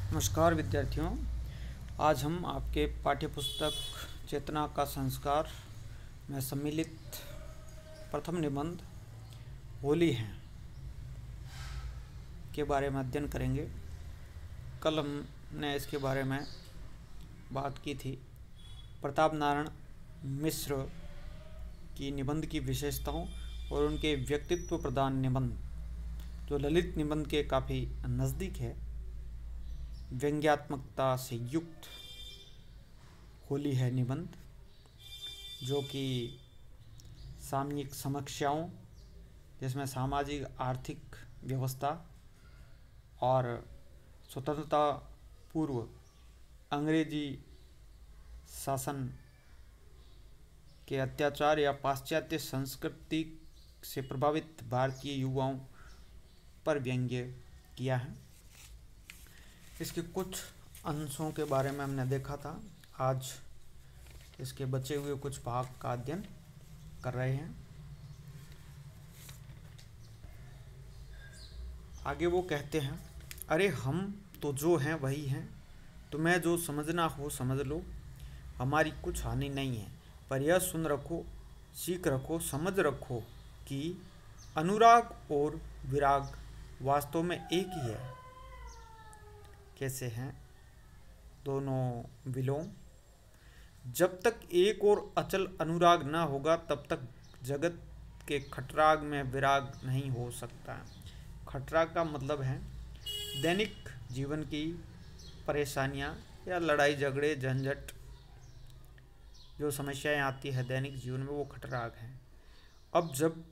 नमस्कार विद्यार्थियों। आज हम आपके पाठ्यपुस्तक चेतना का संस्कार में सम्मिलित प्रथम निबंध होली हैं के बारे में अध्ययन करेंगे। कल हमने इसके बारे में बात की थी। प्रताप नारायण मिश्र की निबंध की विशेषताओं और उनके व्यक्तित्व प्रदान निबंध जो ललित निबंध के काफ़ी नज़दीक है, व्यंग्यात्मकता से युक्त होली है निबंध, जो कि सामयिक समस्याओं जिसमें सामाजिक आर्थिक व्यवस्था और स्वतंत्रता पूर्व अंग्रेजी शासन के अत्याचार या पाश्चात्य संस्कृति से प्रभावित भारतीय युवाओं पर व्यंग्य किया है। इसके कुछ अंशों के बारे में हमने देखा था। आज इसके बचे हुए कुछ भाग का अध्ययन कर रहे हैं। आगे वो कहते हैं, अरे हम तो जो हैं वही हैं, तुम्हें जो समझना हो समझ लो, हमारी कुछ हानि नहीं है। पर यह सुन रखो, सीख रखो, समझ रखो कि अनुराग और विराग वास्तव में एक ही है। कैसे हैं दोनों विलोम? जब तक एक और अचल अनुराग न होगा तब तक जगत के खटराग में विराग नहीं हो सकता। खटराग का मतलब है दैनिक जीवन की परेशानियां या लड़ाई झगड़े झंझट, जो समस्याएं आती है दैनिक जीवन में, वो खटराग है। अब जब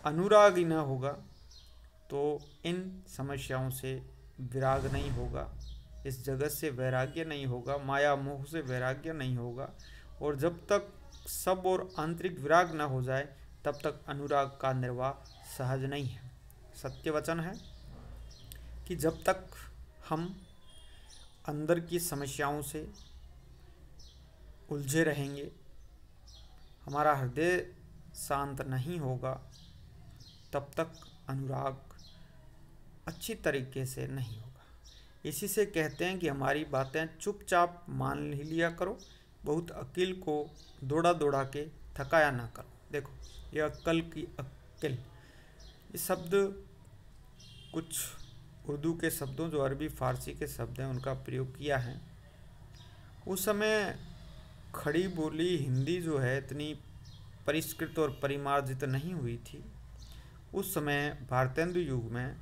अनुराग ही न होगा तो इन समस्याओं से विराग नहीं होगा, इस जगत से वैराग्य नहीं होगा, माया मोह से वैराग्य नहीं होगा। और जब तक सब और आंतरिक विराग न हो जाए तब तक अनुराग का निर्वाह सहज नहीं है। सत्य वचन है कि जब तक हम अंदर की समस्याओं से उलझे रहेंगे, हमारा हृदय शांत नहीं होगा, तब तक अनुराग अच्छी तरीके से नहीं होगा। इसी से कहते हैं कि हमारी बातें चुपचाप मान ही लिया करो, बहुत अक्ल को दौड़ा दौड़ा के थकाया ना करो। देखो, ये अक्ल की अक्ल, ये शब्द कुछ उर्दू के शब्दों जो अरबी फारसी के शब्द हैं उनका प्रयोग किया है। उस समय खड़ी बोली हिंदी जो है इतनी परिष्कृत और परिमार्जित नहीं हुई थी। उस समय भारतेंदु युग में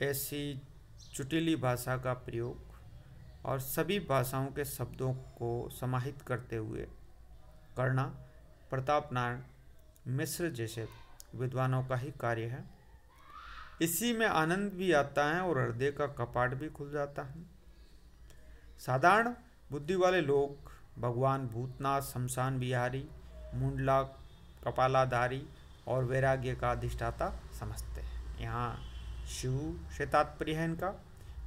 ऐसी चुटीली भाषा का प्रयोग और सभी भाषाओं के शब्दों को समाहित करते हुए करना प्रताप नारायण मिश्र जैसे विद्वानों का ही कार्य है। इसी में आनंद भी आता है और हृदय का कपाट भी खुल जाता है। साधारण बुद्धि वाले लोग भगवान भूतनाथ, शमशान बिहारी, मुंडला, कपालाधारी और वैराग्य का अधिष्ठाता समझते हैं। यहाँ शिव से तात्पर्य है इनका,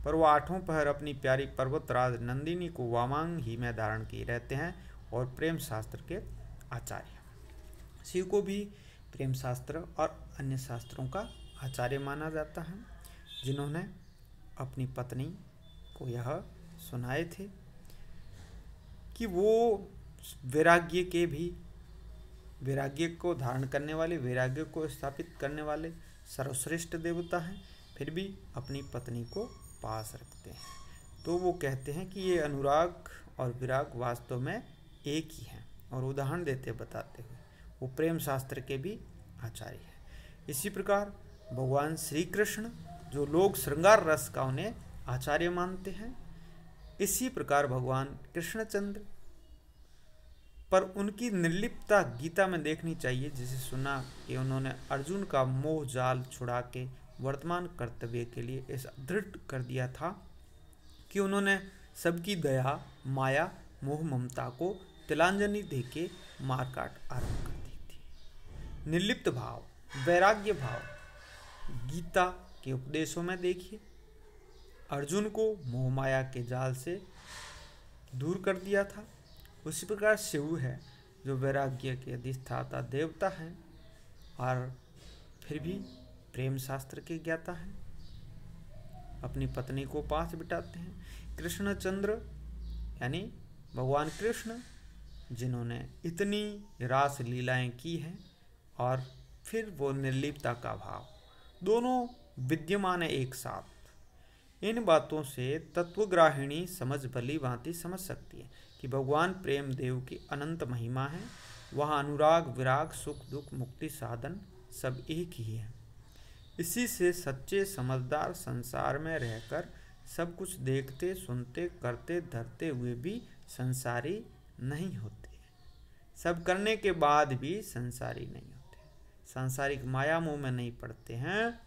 पर वो आठों पहर अपनी प्यारी पर्वतराज नंदिनी को वामांग ही में धारण किए रहते हैं और प्रेम शास्त्र के आचार्य। शिव को भी प्रेम शास्त्र और अन्य शास्त्रों का आचार्य माना जाता है, जिन्होंने अपनी पत्नी को यह सुनाए थे कि वो वैराग्य को धारण करने वाले, वैराग्य को स्थापित करने वाले सर्वश्रेष्ठ देवता हैं, फिर भी अपनी पत्नी को पास रखते हैं। तो वो कहते हैं कि ये अनुराग और विराग वास्तव में एक ही हैं, और उदाहरण देते बताते हुए वो प्रेम शास्त्र के भी आचार्य हैं। इसी प्रकार भगवान श्री कृष्ण, जो लोग श्रृंगार रस का उन्हें आचार्य मानते हैं, इसी प्रकार भगवान कृष्णचंद्र पर उनकी निर्लिप्तता गीता में देखनी चाहिए, जिसे सुना कि उन्होंने अर्जुन का मोह जाल छुड़ा के वर्तमान कर्तव्य के लिए ऐसा दृढ़ कर दिया था कि उन्होंने सबकी दया, माया, मोह, ममता को तिलांजलि देके मारकाट आरंभ कर दी थी। निर्लिप्त भाव, वैराग्य भाव गीता के उपदेशों में देखिए। अर्जुन को मोह माया के जाल से दूर कर दिया था। उसी प्रकार शिव है, जो वैराग्य के अधिष्ठाता देवता हैं और फिर भी प्रेम शास्त्र के ज्ञाता हैं। अपनी पत्नी को पास बिठाते हैं। कृष्णचंद्र यानी भगवान कृष्ण, जिन्होंने इतनी रास लीलाएं की हैं, और फिर वो निर्लिप्तता का भाव, दोनों विद्यमान है एक साथ। इन बातों से तत्वग्राहिणी समझ भली भांति समझ सकती है कि भगवान प्रेम देव की अनंत महिमा है। वहाँ अनुराग, विराग, सुख दुख, मुक्ति साधन सब एक ही है। इसी से सच्चे समझदार संसार में रहकर सब कुछ देखते, सुनते, करते, धरते हुए भी संसारी नहीं होते। सब करने के बाद भी संसारी नहीं होते। सांसारिक माया मोह में नहीं पड़ते हैं,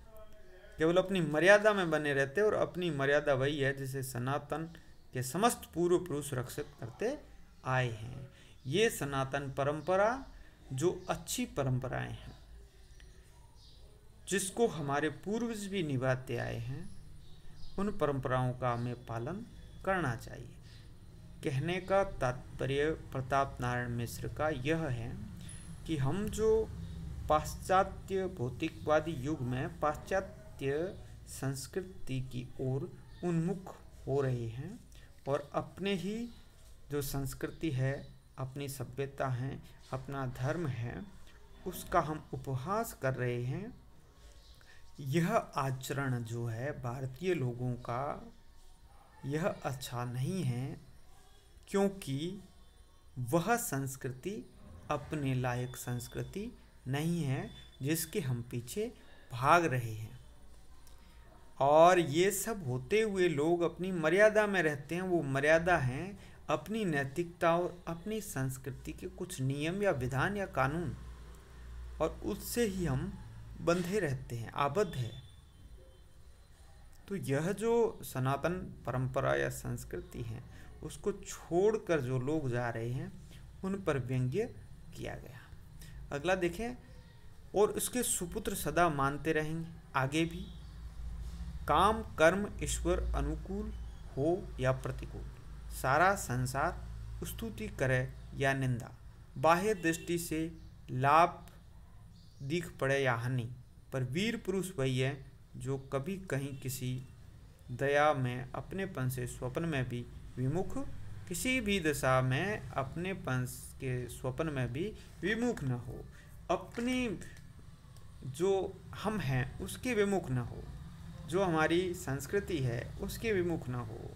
केवल अपनी मर्यादा में बने रहते। और अपनी मर्यादा वही है जिसे सनातन के समस्त पूर्व पुरुष रक्षित करते आए हैं। ये सनातन परंपरा जो अच्छी परंपराएं हैं, जिसको हमारे पूर्वज भी निभाते आए हैं, उन परंपराओं का हमें पालन करना चाहिए। कहने का तात्पर्य प्रताप नारायण मिश्र का यह है कि हम जो पाश्चात्य भौतिकवादी युग में पाश्चात्य संस्कृति की ओर उन्मुख हो रहे हैं, और अपने ही जो संस्कृति है, अपनी सभ्यता है, अपना धर्म है, उसका हम उपहास कर रहे हैं। यह आचरण जो है भारतीय लोगों का, यह अच्छा नहीं है, क्योंकि वह संस्कृति अपने लायक संस्कृति नहीं है जिसके हम पीछे भाग रहे हैं। और ये सब होते हुए लोग अपनी मर्यादा में रहते हैं। वो मर्यादा है अपनी नैतिकता और अपनी संस्कृति के कुछ नियम या विधान या कानून, और उससे ही हम बंधे रहते हैं, आबद्ध है। तो यह जो सनातन परंपरा या संस्कृति है, उसको छोड़कर जो लोग जा रहे हैं, उन पर व्यंग्य किया गया। अगला देखें, और उसके सुपुत्र सदा मानते रहेंगे आगे भी, काम कर्म ईश्वर अनुकूल हो या प्रतिकूल, सारा संसार स्तुति करे या निंदा, बाह्य दृष्टि से लाभ दिख पड़े या हानि, पर वीर पुरुष वही है जो कभी कहीं किसी दया में अपनेपन से स्वप्न में भी विमुख, किसी भी दशा में अपनेपन के स्वप्न में भी विमुख न हो, अपनी जो हम हैं उसके विमुख न हो, जो हमारी संस्कृति है उसके विमुख न हो।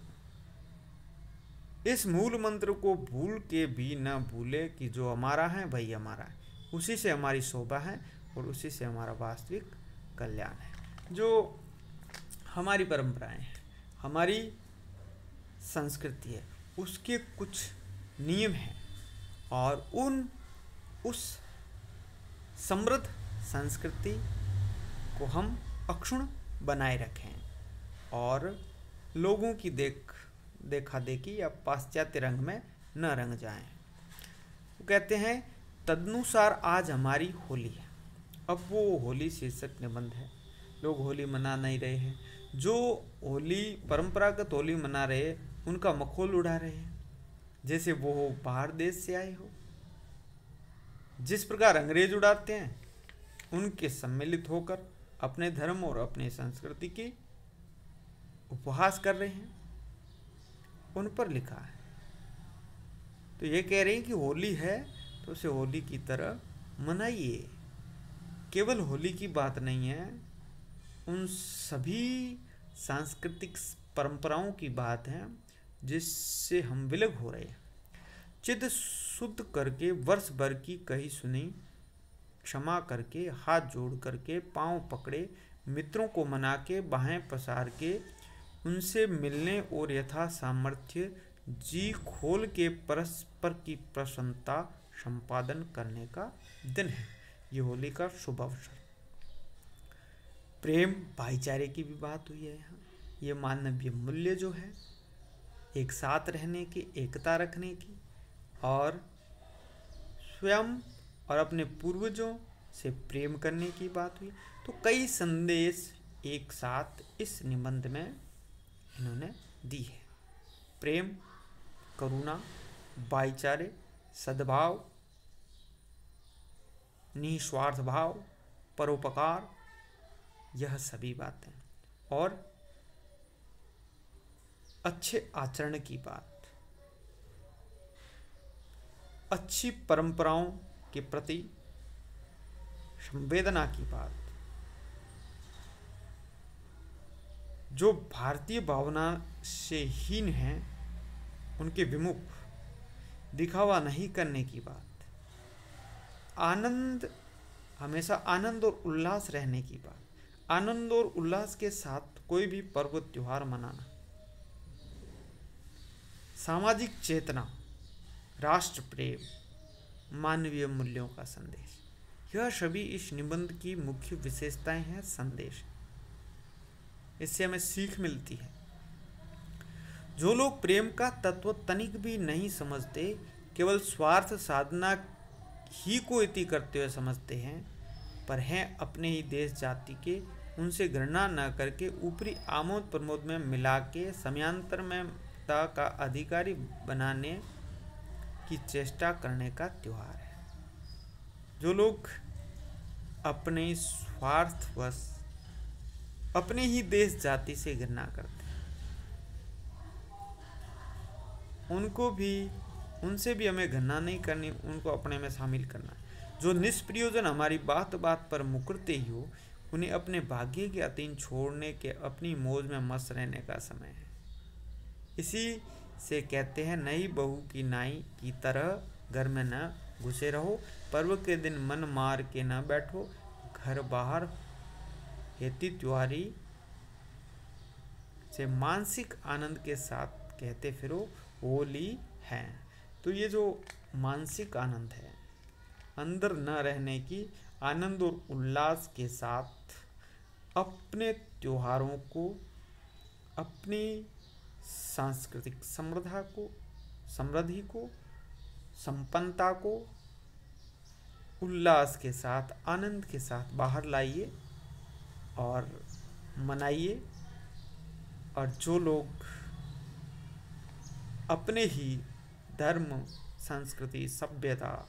इस मूल मंत्र को भूल के भी न भूले कि जो हमारा है वही हमारा है, उसी से हमारी शोभा है और उसी से हमारा वास्तविक कल्याण है। जो हमारी परंपराएं हैं, हमारी संस्कृति है, उसके कुछ नियम हैं, और उस समृद्ध संस्कृति को हम अक्षुण्ण बनाए रखें, और लोगों की देखा देखी या पाश्चात्य रंग में न रंग जाएं। वो कहते हैं, तदनुसार आज हमारी होली है। अब वो होली शीर्षक निबंध है। लोग होली मना नहीं रहे हैं। जो होली परंपरागत होली मना रहे, उनका मखौल उड़ा रहे हैं जैसे वो बाहर देश से आए हो। जिस प्रकार अंग्रेज उड़ाते हैं, उनके सम्मिलित होकर अपने धर्म और अपने संस्कृति की उपहास कर रहे हैं, उन पर लिखा है। तो ये कह रहे हैं कि होली है तो उसे होली की तरह मनाइए। केवल होली की बात नहीं है, उन सभी सांस्कृतिक परंपराओं की बात है जिससे हम विलग हो रहे हैं। चित्त शुद्ध करके वर्ष भर की कही सुनी, क्षमा करके, हाथ जोड़ करके, पांव पकड़े, मित्रों को मना के, बाहें पसार के, उनसे मिलने और यथा सामर्थ्य जी खोल के परस्पर की प्रसन्नता संपादन करने का दिन है। ये होली का शुभ अवसर। प्रेम भाईचारे की भी बात हुई है यहाँ। ये मानवीय मूल्य जो है, एक साथ रहने की, एकता रखने की, और स्वयं और अपने पूर्वजों से प्रेम करने की बात हुई। तो कई संदेश एक साथ इस निबंध में इन्होंने दी है। प्रेम, करुणा, भाईचारे, सद्भाव, निस्वार्थ भाव, परोपकार, यह सभी बातें, और अच्छे आचरण की बात, अच्छी परंपराओं के प्रति संवेदना की बात, जो भारतीय भावना से हीन हैं उनके विमुख दिखावा नहीं करने की बात, आनंद, हमेशा आनंद और उल्लास रहने की बात, आनंद और उल्लास के साथ कोई भी पर्व त्योहार मनाना, सामाजिक चेतना, राष्ट्र प्रेम, मानवीय मूल्यों का संदेश, यह सभी इस निबंध की मुख्य विशेषताएं हैं, संदेश। इससे हमें सीख मिलती है। जो लोग प्रेम का तत्व तनिक भी नहीं समझते, केवल स्वार्थ साधना ही को इति करते हुए समझते हैं, पर हैं अपने ही देश जाति के, उनसे घृणा न करके ऊपरी आमोद प्रमोद में मिला के समयांतर में का अधिकारी बनाने की चेष्टा करने का त्योहार है। जो लोग अपने स्वार्थवश अपने ही देश जाति से घृणा करते हैं, उनसे भी हमें घृणा नहीं करनी, उनको अपने में शामिल करना है। जो निष्प्रयोजन हमारी बात बात पर मुकरते ही हो, उन्हें अपने भाग्य के अधीन छोड़ने के अपनी मौज में मस्त रहने का समय है। इसी से कहते हैं, नई बहू की नाई की तरह घर में न घुसे रहो, पर्व के दिन मन मार के न बैठो, घर बाहर हेती त्योहारी से मानसिक आनंद के साथ कहते फिरो होली है। तो ये जो मानसिक आनंद है, अंदर न रहने की, आनंद और उल्लास के साथ अपने त्योहारों को, अपनी सांस्कृतिक समृद्धि को, संपन्नता को उल्लास के साथ, आनंद के साथ बाहर लाइए और मनाइए। और जो लोग अपने ही धर्म, संस्कृति, सभ्यता,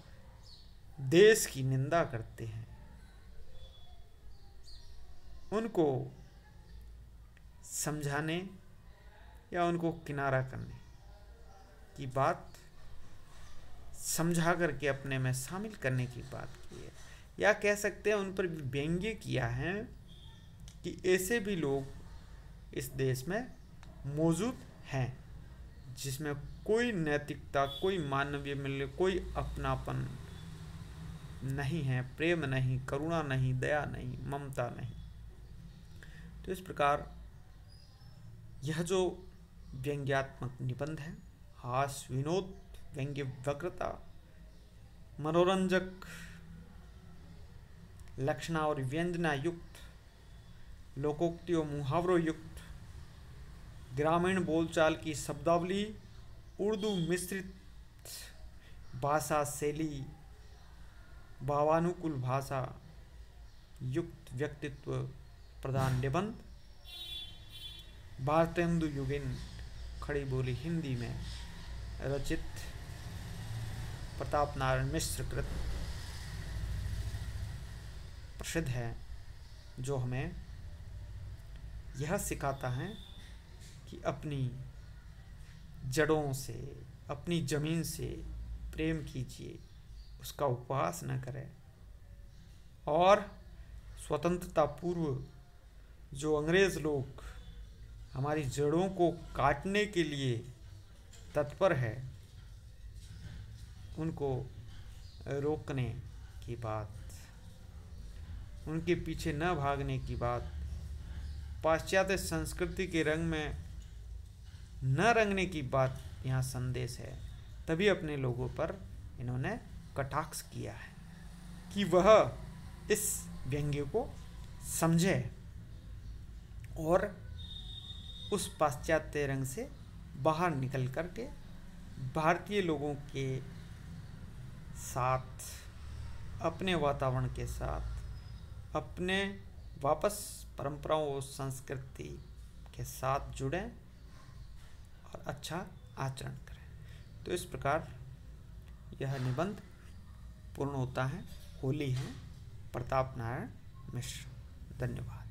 देश की निंदा करते हैं, उनको समझाने या उनको किनारा करने की बात, समझा करके अपने में शामिल करने की बात की है। या कह सकते हैं उन पर व्यंग्य किया है कि ऐसे भी लोग इस देश में मौजूद हैं जिसमें कोई नैतिकता, कोई मानवीय मूल्य, कोई अपनापन नहीं है, प्रेम नहीं, करुणा नहीं, दया नहीं, ममता नहीं। तो इस प्रकार यह जो व्यंग्यात्मक निबंध है, हास्य, विनोद, व्यंग्य, वक्रता, मनोरंजक लक्षणा और व्यंजना युक्त, लोकोक्तियों मुहावरों युक्त, ग्रामीण बोलचाल की शब्दावली, उर्दू मिश्रित भाषा शैली, भावानुकूल भाषा युक्त व्यक्तित्व प्रधान निबंध, भारतेंदु युगीन खड़ी बोली हिंदी में रचित प्रताप नारायण मिश्र कृत प्रसिद्ध है, जो हमें यह सिखाता है कि अपनी जड़ों से, अपनी जमीन से प्रेम कीजिए, उसका उपहास न करें। और स्वतंत्रता पूर्व जो अंग्रेज लोग हमारी जड़ों को काटने के लिए तत्पर है, उनको रोकने की बात, उनके पीछे न भागने की बात, पाश्चात्य संस्कृति के रंग में न रंगने की बात यहाँ संदेश है। तभी अपने लोगों पर इन्होंने कटाक्ष किया है कि वह इस व्यंग्य को समझे और उस पाश्चात्य रंग से बाहर निकल करके भारतीय लोगों के साथ, अपने वातावरण के साथ, अपने वापस परंपराओं और संस्कृति के साथ जुड़ें और अच्छा आचरण करें। तो इस प्रकार यह निबंध पूर्ण होता है। होली है। प्रताप नारायण मिश्र। धन्यवाद।